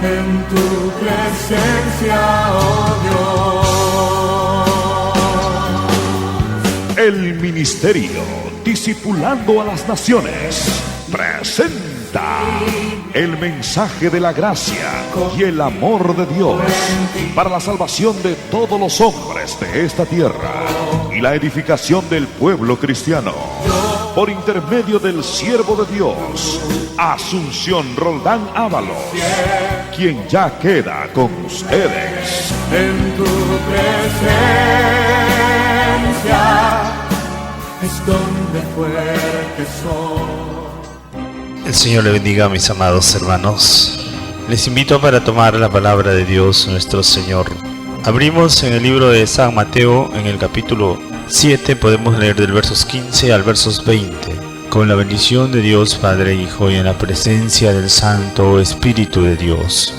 en tu presencia, oh Dios. El ministerio Discipulando a las Naciones presenta el mensaje de la gracia y el amor de Dios para la salvación de todos los hombres de esta tierra y la edificación del pueblo cristiano, por intermedio del siervo de Dios, Asunción Roldán Ábalos, quien ya queda con ustedes. En tu presencia es donde fuerte soy. El Señor le bendiga, mis amados hermanos. Les invito para tomar la palabra de Dios nuestro Señor. Abrimos en el libro de San Mateo, en el capítulo 7, podemos leer del versos 15 al versos 20. Con la bendición de Dios Padre, Hijo, y en la presencia del Santo Espíritu de Dios.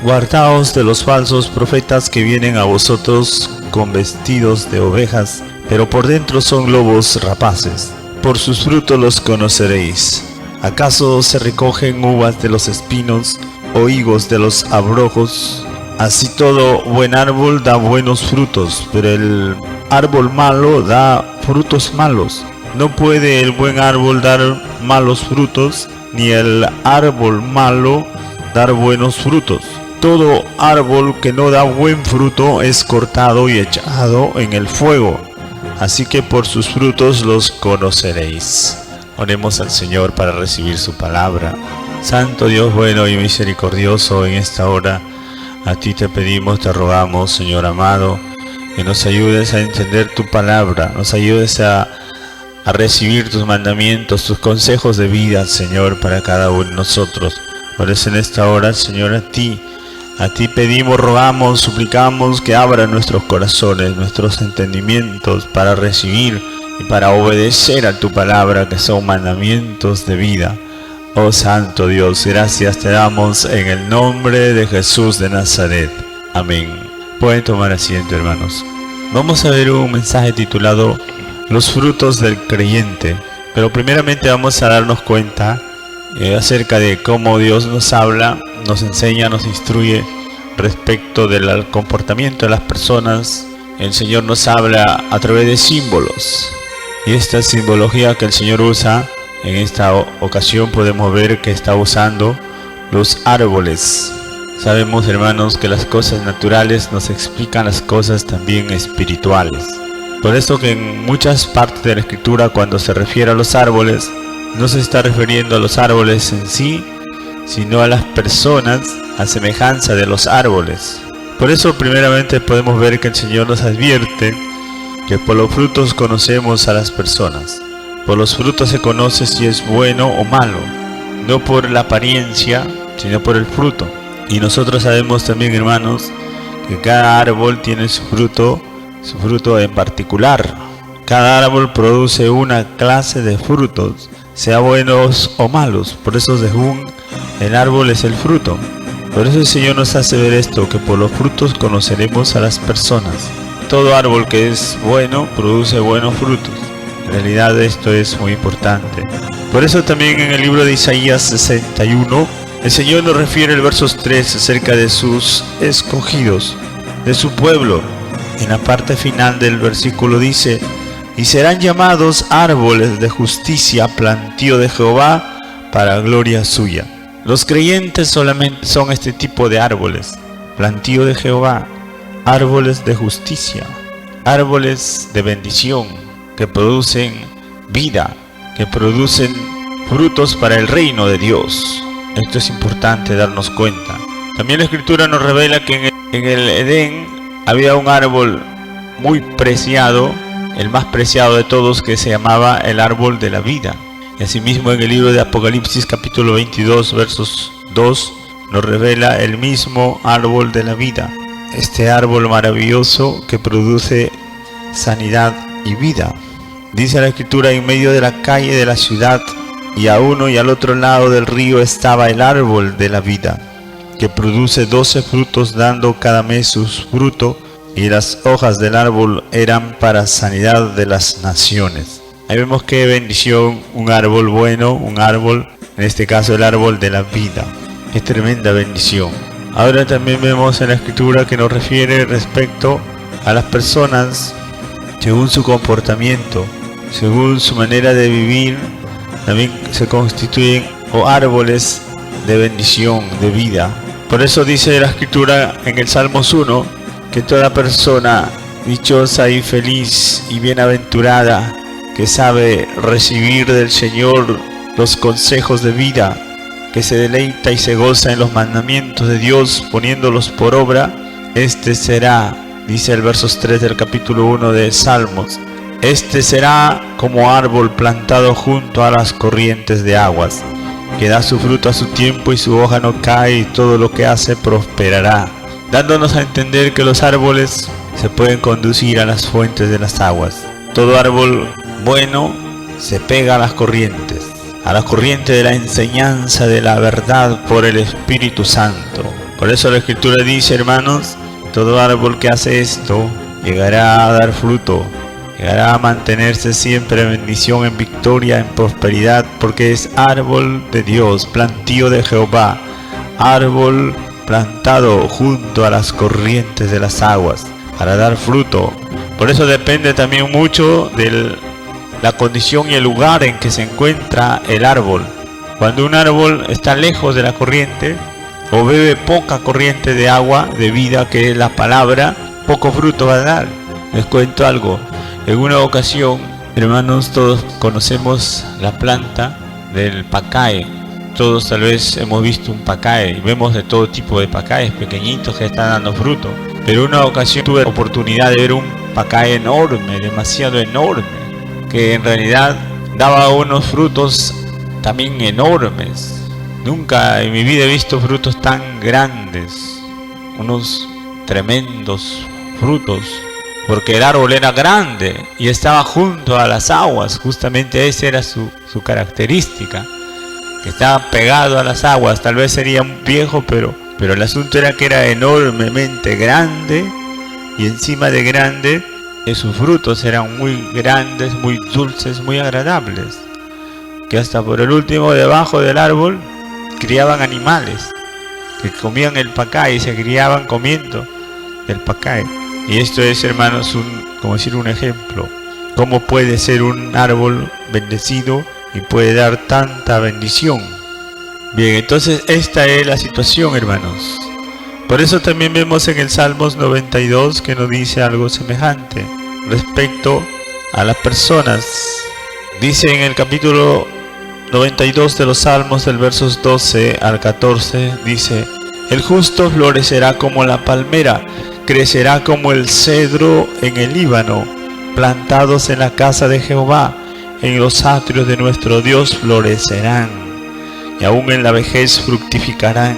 Guardaos de los falsos profetas que vienen a vosotros con vestidos de ovejas, pero por dentro son lobos rapaces. Por sus frutos los conoceréis. ¿Acaso se recogen uvas de los espinos o higos de los abrojos? Así todo buen árbol da buenos frutos, pero el árbol malo da frutos malos. No puede el buen árbol dar malos frutos, ni el árbol malo dar buenos frutos. Todo árbol que no da buen fruto es cortado y echado en el fuego. Así que por sus frutos los conoceréis. Oremos al Señor para recibir su palabra. Santo Dios bueno y misericordioso, en esta hora a ti te pedimos, te rogamos, Señor amado, que nos ayudes a entender tu palabra, nos ayudes a recibir tus mandamientos, tus consejos de vida, Señor, para cada uno de nosotros. Por eso en esta hora, Señor, a ti pedimos, rogamos, suplicamos que abra nuestros corazones, nuestros entendimientos para recibir y para obedecer a tu palabra, que son mandamientos de vida. Oh Santo Dios, gracias te damos en el nombre de Jesús de Nazaret. Amén. Pueden tomar asiento, hermanos. Vamos a ver un mensaje titulado Los frutos del creyente. Pero primeramente vamos a darnos cuenta acerca de cómo Dios nos habla, nos enseña, nos instruye respecto del comportamiento de las personas. El Señor nos habla a través de símbolos. Y esta simbología que el Señor usa, en esta ocasión podemos ver que está usando los árboles. Sabemos, hermanos, que las cosas naturales nos explican las cosas también espirituales. Por eso que en muchas partes de la Escritura, cuando se refiere a los árboles, no se está refiriendo a los árboles en sí, sino a las personas a semejanza de los árboles. Por eso primeramente podemos ver que el Señor nos advierte que por los frutos conocemos a las personas. Por los frutos se conoce si es bueno o malo, no por la apariencia, sino por el fruto. Y nosotros sabemos también, hermanos, que cada árbol tiene su fruto en particular. Cada árbol produce una clase de frutos, sea buenos o malos. Por eso según el árbol es el fruto. Por eso el Señor nos hace ver esto, que por los frutos conoceremos a las personas. Todo árbol que es bueno produce buenos frutos. En realidad esto es muy importante. Por eso también en el libro de Isaías 61, el Señor nos refiere el versos 3 acerca de sus escogidos, de su pueblo. En la parte final del versículo dice: y serán llamados árboles de justicia, plantío de Jehová para gloria suya. Los creyentes solamente son este tipo de árboles, plantío de Jehová, árboles de justicia, árboles de bendición, que producen vida, que producen frutos para el reino de Dios. Esto es importante darnos cuenta. También la Escritura nos revela que en el Edén había un árbol muy preciado, el más preciado de todos, que se llamaba el árbol de la vida. Y asimismo en el libro de Apocalipsis capítulo 22 versos 2 nos revela el mismo árbol de la vida. Este árbol maravilloso que produce sanidad y vida. Dice la Escritura: en medio de la calle de la ciudad y a uno y al otro lado del río estaba el árbol de la vida, que produce 12 frutos, dando cada mes su fruto, y las hojas del árbol eran para sanidad de las naciones. Ahí vemos qué bendición, un árbol bueno, un árbol, en este caso el árbol de la vida. Qué tremenda bendición. Ahora también vemos en la escritura que nos refiere respecto a las personas según su comportamiento, según su manera de vivir, también se constituyen árboles de bendición, de vida. Por eso dice la escritura en el Salmos 1 que toda persona dichosa y feliz y bienaventurada que sabe recibir del Señor los consejos de vida, que se deleita y se goza en los mandamientos de Dios poniéndolos por obra, este será, dice el versos 3 del capítulo 1 de Salmos, este será como árbol plantado junto a las corrientes de aguas, que da su fruto a su tiempo y su hoja no cae y todo lo que hace prosperará, dándonos a entender que los árboles se pueden conducir a las fuentes de las aguas. Todo árbol bueno se pega a las corrientes de la enseñanza de la verdad por el Espíritu Santo. Por eso la Escritura dice, hermanos, todo árbol que hace esto llegará a dar fruto, llegará a mantenerse siempre en bendición, en victoria, en prosperidad, porque es árbol de Dios, plantío de Jehová, árbol plantado junto a las corrientes de las aguas, para dar fruto. Por eso depende también mucho de la condición y el lugar en que se encuentra el árbol. Cuando un árbol está lejos de la corriente o bebe poca corriente de agua, de vida, que es la palabra, poco fruto va a dar. Les cuento algo. En una ocasión, hermanos, todos conocemos la planta del pacae. Todos tal vez hemos visto un pacae y vemos de todo tipo de pacaes pequeñitos que están dando fruto. Pero en una ocasión tuve la oportunidad de ver un pacae enorme, demasiado enorme, que en realidad daba unos frutos también enormes. Nunca en mi vida he visto frutos tan grandes, unos tremendos frutos, porque el árbol era grande y estaba junto a las aguas. Justamente esa era su característica, que estaba pegado a las aguas. Tal vez sería un viejo, pero el asunto era que era enormemente grande, y encima de grande, sus frutos eran muy grandes, muy dulces, muy agradables, que hasta por el último debajo del árbol criaban animales que comían el pacae y se criaban comiendo el pacae. Y esto es, hermanos, un ejemplo. ¿Cómo puede ser un árbol bendecido y puede dar tanta bendición? Bien, entonces esta es la situación, hermanos. Por eso también vemos en el Salmos 92 que nos dice algo semejante respecto a las personas. Dice en el capítulo 92 de los Salmos, del versos 12 al 14, dice: el justo florecerá como la palmera, crecerá como el cedro en el Líbano, plantados en la casa de Jehová, en los atrios de nuestro Dios florecerán, y aún en la vejez fructificarán,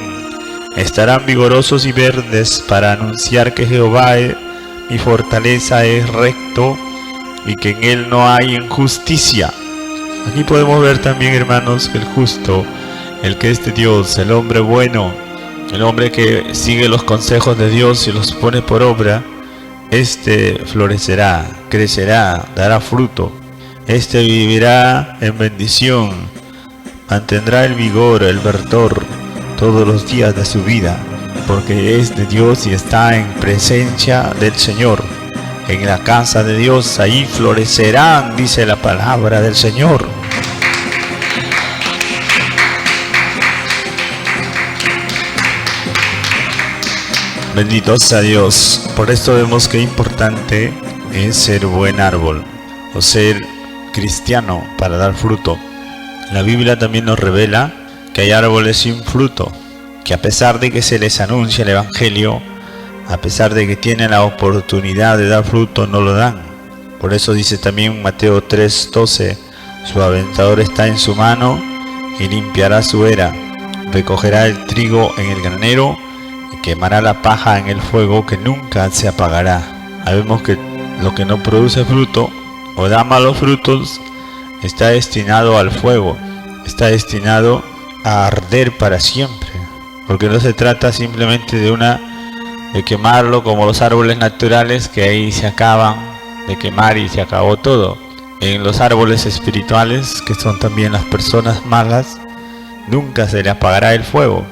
estarán vigorosos y verdes para anunciar que Jehová mi fortaleza es recto y que en él no hay injusticia. Aquí podemos ver también, hermanos, que el justo, el que es de Dios, el hombre bueno, el hombre que sigue los consejos de Dios y los pone por obra, este florecerá, crecerá, dará fruto. Este vivirá en bendición, mantendrá el vigor, el verdor, todos los días de su vida, porque es de Dios y está en presencia del Señor. En la casa de Dios, ahí florecerán, dice la palabra del Señor. Bendito sea Dios. Por esto vemos que importante es ser buen árbol o ser cristiano para dar fruto. La Biblia también nos revela que hay árboles sin fruto, que a pesar de que se les anuncia el Evangelio, a pesar de que tienen la oportunidad de dar fruto, no lo dan. Por eso dice también Mateo 3:12, su aventador está en su mano y limpiará su era, recogerá el trigo en el granero y quemará la paja en el fuego que nunca se apagará. Sabemos que lo que no produce fruto o da malos frutos está destinado al fuego, está destinado a arder para siempre, porque no se trata simplemente de quemarlo como los árboles naturales, que ahí se acaban de quemar y se acabó todo. En los árboles espirituales, que son también las personas malas, nunca se le apagará el fuego,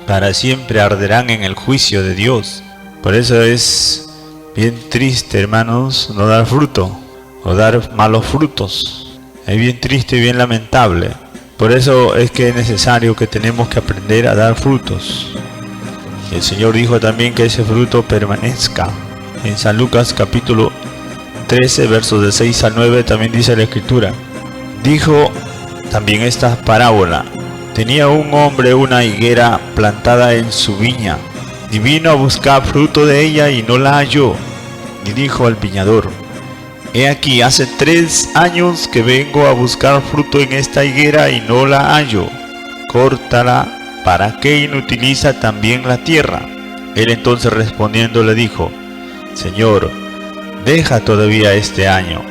para siempre arderán en el juicio de Dios. Por eso es bien triste, hermanos, no dar fruto o dar malos frutos. Es bien triste y bien lamentable. Por eso es que es necesario que tenemos que aprender a dar frutos. El Señor dijo también que ese fruto permanezca. En San Lucas capítulo 13, versos de 6 al 9 también dice la Escritura. Dijo también esta parábola. Tenía un hombre una higuera plantada en su viña, y vino a buscar fruto de ella y no la halló. Y dijo al viñador: He aquí, hace 3 años que vengo a buscar fruto en esta higuera y no la hallo. Córtala, ¿para qué inutiliza también la tierra? Él entonces respondiendo le dijo: Señor, deja todavía este año,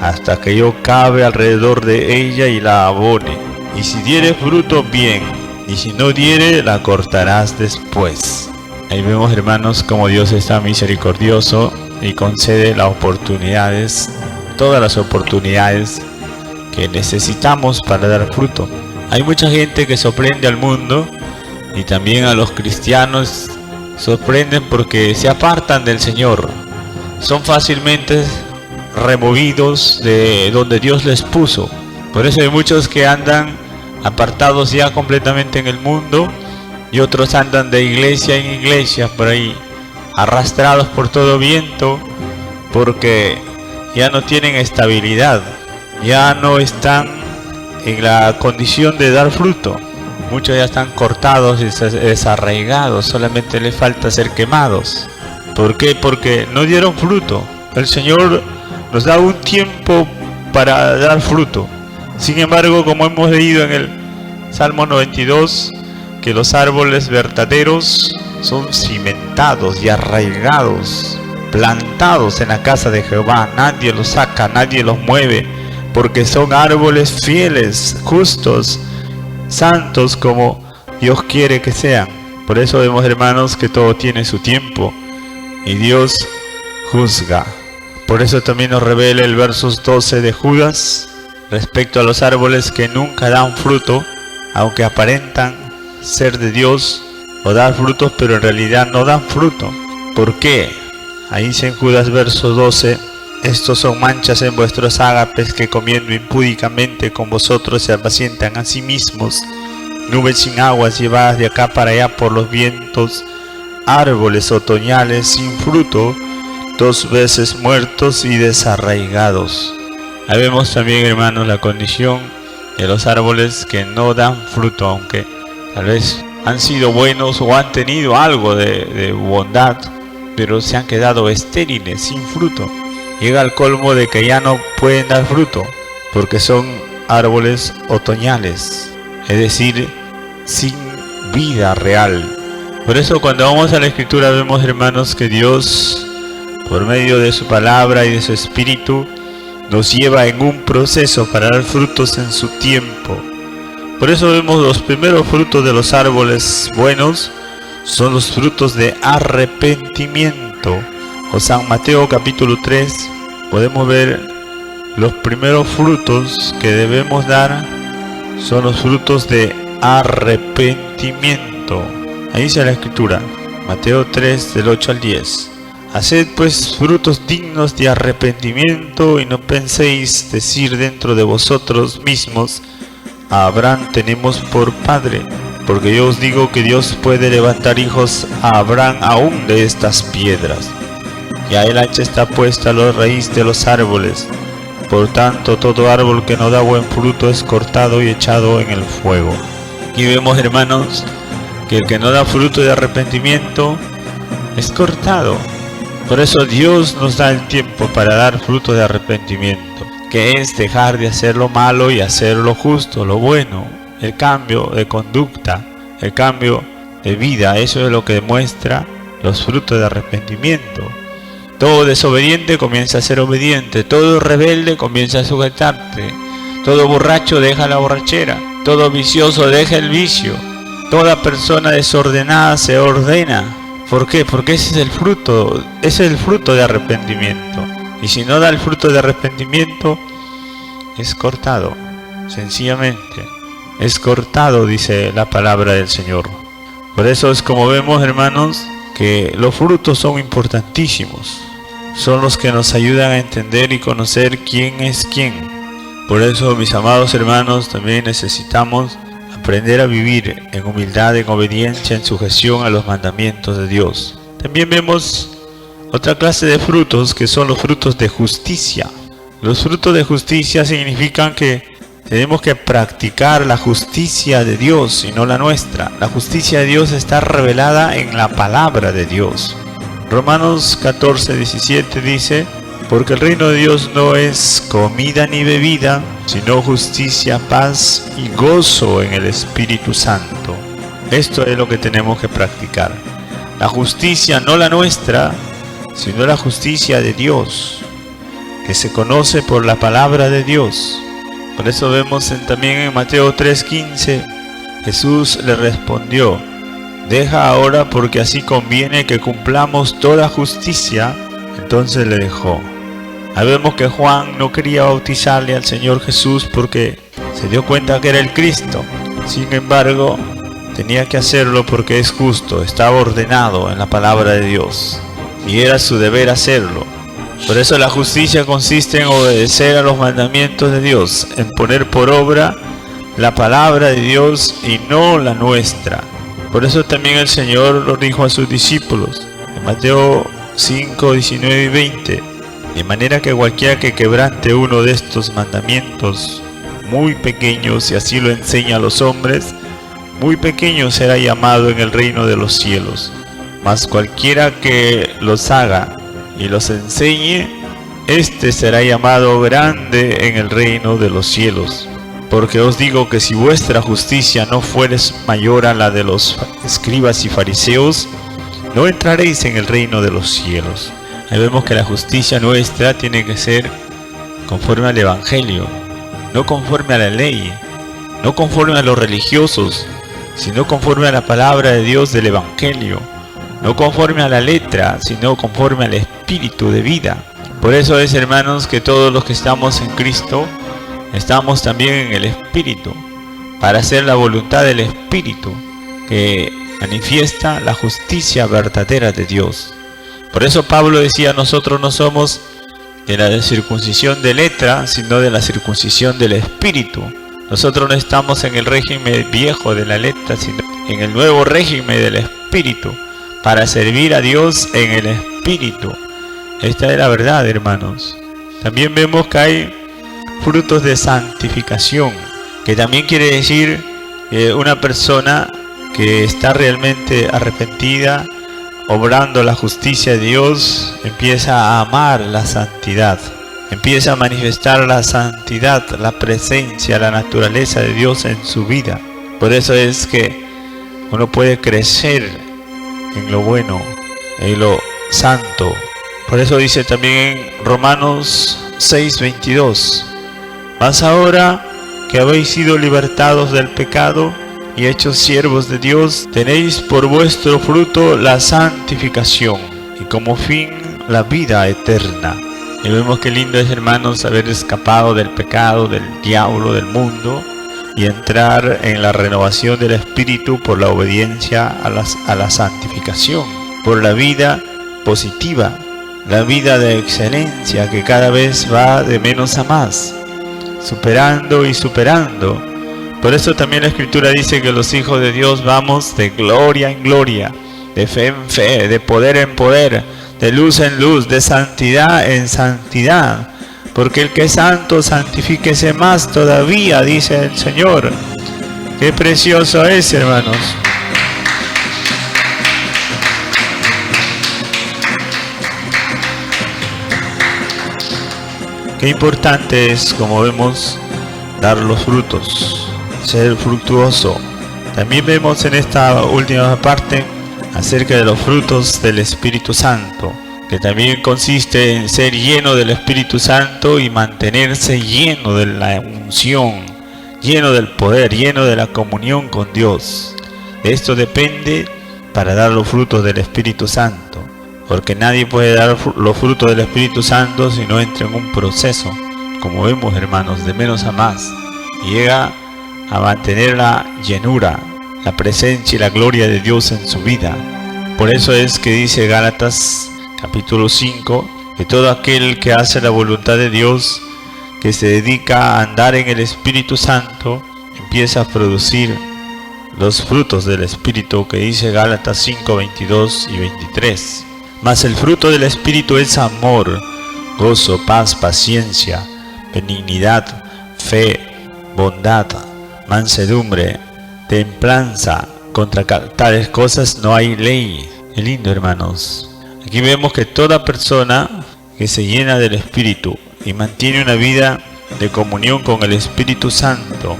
hasta que yo cabe alrededor de ella y la abone. Y si diere fruto, bien, y si no diere, la cortarás después. Ahí vemos, hermanos, como Dios está misericordioso y concede las oportunidades, todas las oportunidades que necesitamos para dar fruto. Hay mucha gente que sorprende al mundo, y también a los cristianos sorprenden porque se apartan del Señor. Son fácilmente removidos de donde Dios les puso. Por eso hay muchos que andan apartados ya completamente en el mundo, y otros andan de iglesia en iglesia por ahí, arrastrados por todo viento, porque ya no tienen estabilidad, ya no están en la condición de dar fruto. Muchos ya están cortados y desarraigados, solamente les falta ser quemados. ¿Por qué? Porque no dieron fruto. El Señor nos da un tiempo para dar fruto. Sin embargo, como hemos leído en el Salmo 92, que los árboles verdaderos son cimentados y arraigados, plantados en la casa de Jehová. Nadie los saca, nadie los mueve, porque son árboles fieles, justos, santos, como Dios quiere que sean. Por eso vemos, hermanos, que todo tiene su tiempo y Dios juzga. Por eso también nos revela el versos 12 de Judas respecto a los árboles que nunca dan fruto, aunque aparentan ser de Dios o dar frutos, pero en realidad no dan fruto. ¿Por qué? Ahí dice en Judas verso 12: Estos son manchas en vuestros ágapes que comiendo impúdicamente con vosotros se apacientan a sí mismos, nubes sin aguas llevadas de acá para allá por los vientos, árboles otoñales sin fruto, 2 veces muertos y desarraigados. Ahí vemos también, hermanos, la condición de los árboles que no dan fruto, aunque tal vez han sido buenos o han tenido algo de bondad, pero se han quedado estériles, sin fruto. Llega al colmo de que ya no pueden dar fruto, porque son árboles otoñales, es decir, sin vida real. Por eso cuando vamos a la Escritura vemos, hermanos, que Dios, por medio de su palabra y de su Espíritu, nos lleva en un proceso para dar frutos en su tiempo. Por eso vemos los primeros frutos de los árboles buenos son los frutos de arrepentimiento. O San Mateo capítulo 3 podemos ver los primeros frutos que debemos dar son los frutos de arrepentimiento. Ahí dice la Escritura, Mateo 3 del 8 al 10. Haced pues frutos dignos de arrepentimiento y no penséis decir dentro de vosotros mismos: a Abraham tenemos por padre, porque yo os digo que Dios puede levantar hijos a Abraham aún de estas piedras. Y a el hacha está puesta a la raíz de los árboles. Por tanto, todo árbol que no da buen fruto es cortado y echado en el fuego. Y vemos, hermanos, que el que no da fruto de arrepentimiento es cortado. Por eso Dios nos da el tiempo para dar fruto de arrepentimiento, que es dejar de hacer lo malo y hacer lo justo, lo bueno, el cambio de conducta, el cambio de vida. Eso es lo que demuestra los frutos de arrepentimiento. Todo desobediente comienza a ser obediente, todo rebelde comienza a sujetarte, todo borracho deja la borrachera, todo vicioso deja el vicio, toda persona desordenada se ordena. ¿Por qué? Porque ese es el fruto de arrepentimiento. Y si no da el fruto de arrepentimiento, es cortado, sencillamente. Es cortado, dice la palabra del Señor. Por eso es como vemos, hermanos, que los frutos son importantísimos. Son los que nos ayudan a entender y conocer quién es quién. Por eso, mis amados hermanos, también necesitamos aprender a vivir en humildad, en obediencia, en sujeción a los mandamientos de Dios. También vemos otra clase de frutos que son los frutos de justicia. Los frutos de justicia significan que tenemos que practicar la justicia de Dios y no la nuestra. La justicia de Dios está revelada en la palabra de Dios. Romanos 14:17 dice: porque el reino de Dios no es comida ni bebida, sino justicia, paz y gozo en el Espíritu Santo. Esto es lo que tenemos que practicar. La justicia no la nuestra, sino la justicia de Dios, que se conoce por la palabra de Dios. Por eso vemos también en Mateo 3:15, Jesús le respondió: deja ahora, porque así conviene que cumplamos toda justicia. Entonces le dejó. Ahí vemos que Juan no quería bautizarle al Señor Jesús porque se dio cuenta que era el Cristo. Sin embargo, tenía que hacerlo porque es justo, estaba ordenado en la palabra de Dios y era su deber hacerlo. Por eso la justicia consiste en obedecer a los mandamientos de Dios, en poner por obra la palabra de Dios y no la nuestra. Por eso también el Señor lo dijo a sus discípulos en Mateo 5, 19 y 20: de manera que cualquiera que quebrante uno de estos mandamientos muy pequeños y así lo enseña a los hombres, muy pequeño será llamado en el reino de los cielos. Mas cualquiera que los haga y los enseñe, este será llamado grande en el reino de los cielos. Porque os digo que si vuestra justicia no fuere mayor a la de los escribas y fariseos, no entraréis en el reino de los cielos. Ahí vemos que la justicia nuestra tiene que ser conforme al Evangelio, no conforme a la ley, no conforme a los religiosos, sino conforme a la palabra de Dios del Evangelio, no conforme a la letra, sino conforme al espíritu de vida. Por eso es, hermanos, que todos los que estamos en Cristo, estamos también en el Espíritu, para hacer la voluntad del Espíritu, que manifiesta la justicia verdadera de Dios. Por eso Pablo decía: nosotros no somos de la circuncisión de letra, sino de la circuncisión del Espíritu. Nosotros no estamos en el régimen viejo de la letra, sino en el nuevo régimen del Espíritu, para servir a Dios en el Espíritu. Esta es la verdad, hermanos. También vemos que hay frutos de santificación, que también quiere decir una persona que está realmente arrepentida, obrando la justicia de Dios, empieza a amar la santidad, empieza a manifestar la santidad, la presencia, la naturaleza de Dios en su vida. Por eso es que uno puede crecer en lo bueno, en lo santo. Por eso dice también en Romanos 6:22: mas ahora que habéis sido libertados del pecado y hechos siervos de Dios, tenéis por vuestro fruto la santificación y como fin la vida eterna. Y vemos qué lindo es, hermanos, haber escapado del pecado, del diablo, del mundo, y entrar en la renovación del espíritu por la obediencia a la santificación, por la vida positiva, la vida de excelencia que cada vez va de menos a más, superando y superando. Por eso también la Escritura dice que los hijos de Dios vamos de gloria en gloria, de fe en fe, de poder en poder, de luz en luz, de santidad en santidad. Porque el que es santo, santifíquese más todavía, dice el Señor. Qué precioso es, hermanos. Qué importante es, como vemos, dar los frutos, ser fructuoso. También vemos en esta última parte acerca de los frutos del Espíritu Santo, que también consiste en ser lleno del Espíritu Santo y mantenerse lleno de la unción, lleno del poder, lleno de la comunión con Dios. De esto depende para dar los frutos del Espíritu Santo, porque nadie puede dar los frutos del Espíritu Santo si no entra en un proceso, como vemos, hermanos, de menos a más, y llega a mantener la llenura, la presencia y la gloria de Dios en su vida. Por eso es que dice Gálatas capítulo 5, que todo aquel que hace la voluntad de Dios, que se dedica a andar en el Espíritu Santo, empieza a producir los frutos del Espíritu, que dice Gálatas 5, 22 y 23. Mas el fruto del Espíritu es amor, gozo, paz, paciencia, benignidad, fe, bondad, mansedumbre, templanza. Contra tales cosas no hay ley. Qué lindo, hermanos. Aquí vemos que toda persona que se llena del Espíritu y mantiene una vida de comunión con el Espíritu Santo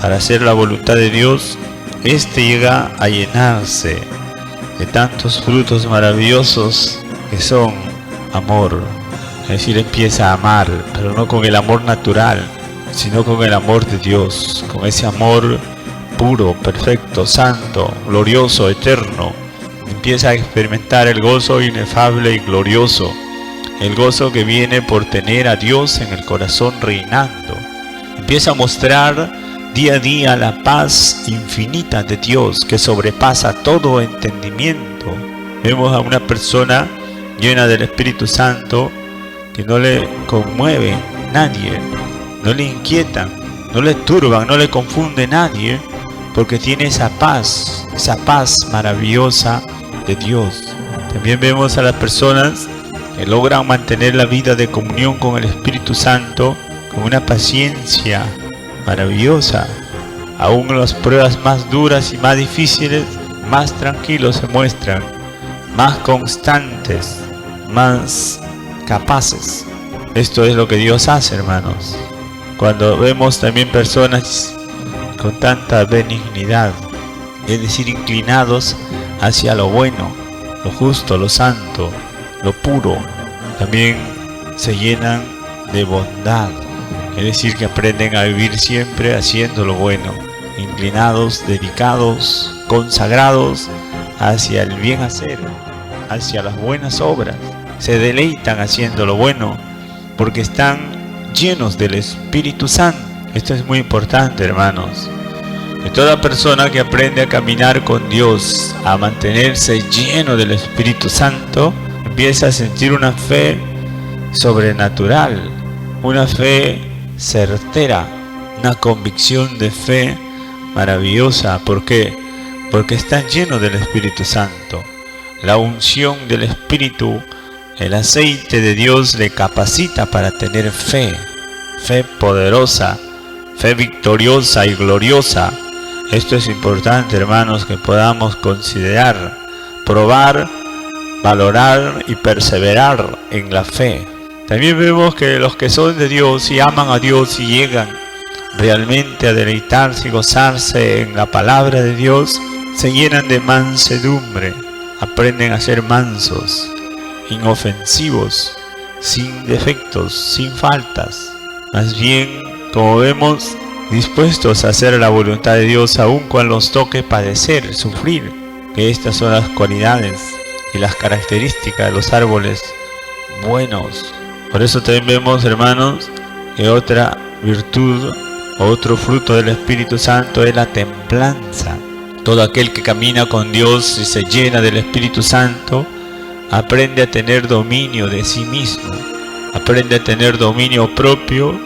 para hacer la voluntad de Dios, éste llega a llenarse de tantos frutos maravillosos que son amor. Es decir, empieza a amar, pero no con el amor natural, sino con el amor de Dios, con ese amor puro, perfecto, santo, glorioso, eterno. Empieza a experimentar el gozo inefable y glorioso, el gozo que viene por tener a Dios en el corazón reinando. Empieza a mostrar día a día la paz infinita de Dios que sobrepasa todo entendimiento. Vemos a una persona llena del Espíritu Santo que no le conmueve nadie, no le inquietan, no le turban, no le confunde nadie, porque tiene esa paz maravillosa de Dios. También vemos a las personas que logran mantener la vida de comunión con el Espíritu Santo con una paciencia maravillosa. Aún en las pruebas más duras y más difíciles, más tranquilos se muestran, más constantes, más capaces. Esto es lo que Dios hace, hermanos. Cuando vemos también personas con tanta benignidad, es decir, inclinados hacia lo bueno, lo justo, lo santo, lo puro, también se llenan de bondad, es decir, que aprenden a vivir siempre haciendo lo bueno, inclinados, dedicados, consagrados hacia el bien hacer, hacia las buenas obras. Se deleitan haciendo lo bueno porque están llenos del Espíritu Santo. Esto es muy importante, hermanos. Que toda persona que aprende a caminar con Dios, a mantenerse lleno del Espíritu Santo, empieza a sentir una fe sobrenatural, una fe certera, una convicción de fe maravillosa. ¿Por qué? Porque está lleno del Espíritu Santo. La unción del Espíritu, el aceite de Dios le capacita para tener fe, fe poderosa, fe victoriosa y gloriosa. Esto es importante, hermanos, que podamos considerar, probar, valorar y perseverar en la fe. También vemos que los que son de Dios y aman a Dios y llegan realmente a deleitarse y gozarse en la palabra de Dios, se llenan de mansedumbre, aprenden a ser mansos, inofensivos, sin defectos, sin faltas. Más bien, como vemos, dispuestos a hacer la voluntad de Dios aun cuando los toque padecer, sufrir. Que estas son las cualidades y las características de los árboles buenos. Por eso también vemos, hermanos, que otra virtud, otro fruto del Espíritu Santo es la templanza. Todo aquel que camina con Dios y se llena del Espíritu Santo aprende a tener dominio de sí mismo, aprende a tener dominio propio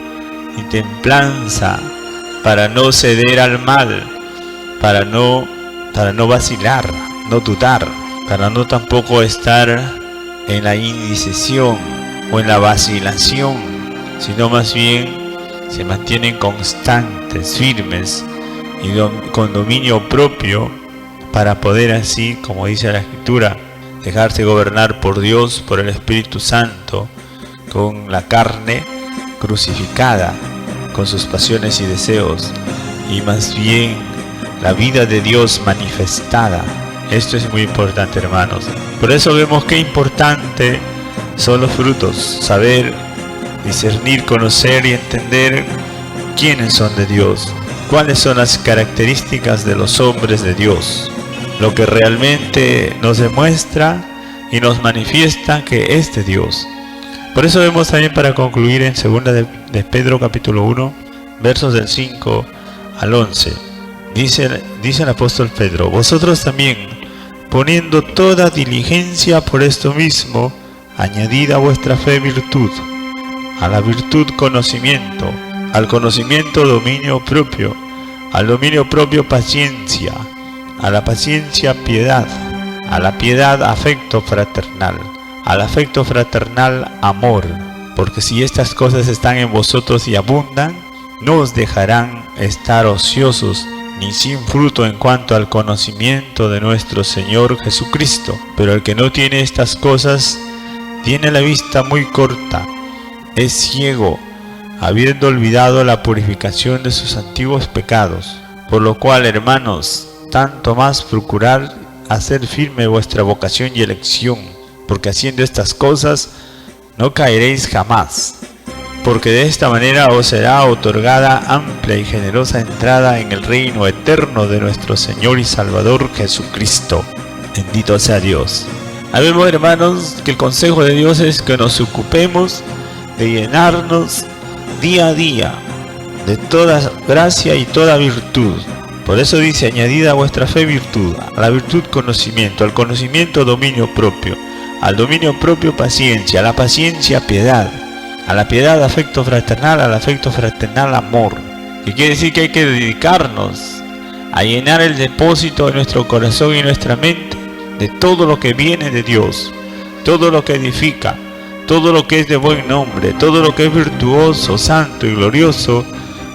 y templanza para no ceder al mal, para no vacilar, no dudar, para no tampoco estar en la indecisión o en la vacilación, sino más bien se mantienen constantes, firmes y con dominio propio para poder así, como dice la Escritura, dejarse gobernar por Dios, por el Espíritu Santo, con la carne crucificada, con sus pasiones y deseos, y más bien la vida de Dios manifestada. Esto es muy importante, hermanos. Por eso vemos qué importante son los frutos, saber, discernir, conocer y entender quiénes son de Dios, cuáles son las características de los hombres de Dios, lo que realmente nos demuestra y nos manifiesta que es de Dios. Por eso vemos también, para concluir, en 2 de Pedro capítulo 1, versos del 5 al 11. Dice el apóstol Pedro: vosotros también, poniendo toda diligencia por esto mismo, añadid a vuestra fe virtud, a la virtud conocimiento, al conocimiento dominio propio, al dominio propio paciencia, a la paciencia piedad, a la piedad afecto fraternal, al afecto fraternal amor, porque si estas cosas están en vosotros y abundan, no os dejarán estar ociosos ni sin fruto en cuanto al conocimiento de nuestro Señor Jesucristo. Pero el que no tiene estas cosas tiene la vista muy corta, es ciego, habiendo olvidado la purificación de sus antiguos pecados. Por lo cual, hermanos, tanto más procurad hacer firme vuestra vocación y elección, porque haciendo estas cosas no caeréis jamás, porque de esta manera os será otorgada amplia y generosa entrada en el reino eterno de nuestro Señor y Salvador Jesucristo. Bendito sea Dios. Sabemos, hermanos, que el consejo de Dios es que nos ocupemos de llenarnos día a día de toda gracia y toda virtud. Por eso dice: añadid a vuestra fe virtud, a la virtud conocimiento, al conocimiento dominio propio, al dominio propio paciencia, a la paciencia piedad, a la piedad afecto fraternal, al afecto fraternal amor. Que quiere decir que hay que dedicarnos a llenar el depósito de nuestro corazón y nuestra mente de todo lo que viene de Dios, todo lo que edifica, todo lo que es de buen nombre, todo lo que es virtuoso, santo y glorioso,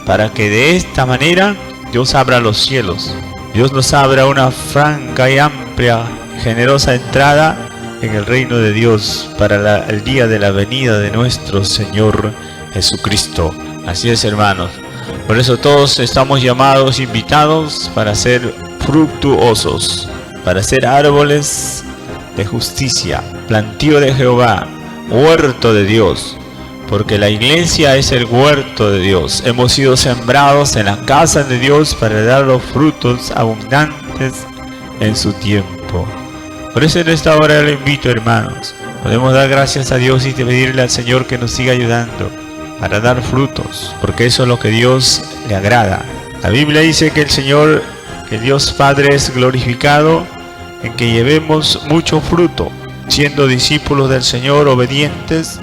para que de esta manera Dios abra los cielos, Dios nos abra una franca y amplia, generosa entrada en el reino de Dios para el día de la venida de nuestro Señor Jesucristo. Así es, hermanos. Por eso todos estamos llamados, invitados para ser fructuosos, para ser árboles de justicia, plantío de Jehová, huerto de Dios. Porque la iglesia es el huerto de Dios. Hemos sido sembrados en la casa de Dios para dar los frutos abundantes en su tiempo. Por eso en esta hora le invito, hermanos. Podemos dar gracias a Dios y pedirle al Señor que nos siga ayudando para dar frutos, porque eso es lo que Dios le agrada. La Biblia dice que el Señor, que Dios Padre es glorificado en que llevemos mucho fruto, siendo discípulos del Señor obedientes,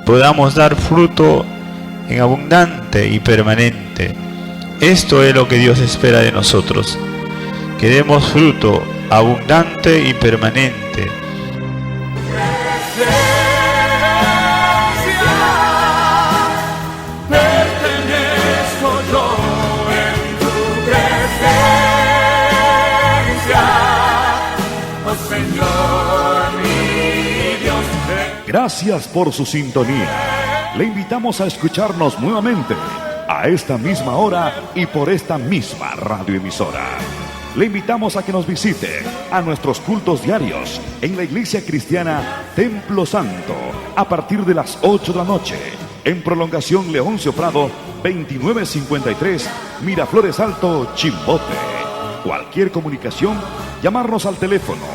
podamos dar fruto en abundante y permanente. Esto es lo que Dios espera de nosotros, que demos fruto abundante y permanente. Pertenezco yo en tu presencia, oh Señor mi Dios. Gracias por su sintonía. Le invitamos a escucharnos nuevamente a esta misma hora y por esta misma radioemisora. Le invitamos a que nos visite a nuestros cultos diarios en la Iglesia Cristiana Templo Santo a partir de las 8 de la noche, en prolongación Leoncio Prado 2953, Miraflores Alto, Chimbote. Cualquier comunicación, llamarnos al teléfono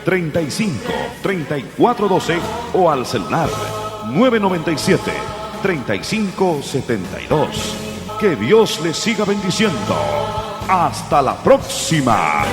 35 34 12 o al celular 997 35 72. Que Dios les siga bendiciendo. Hasta la próxima.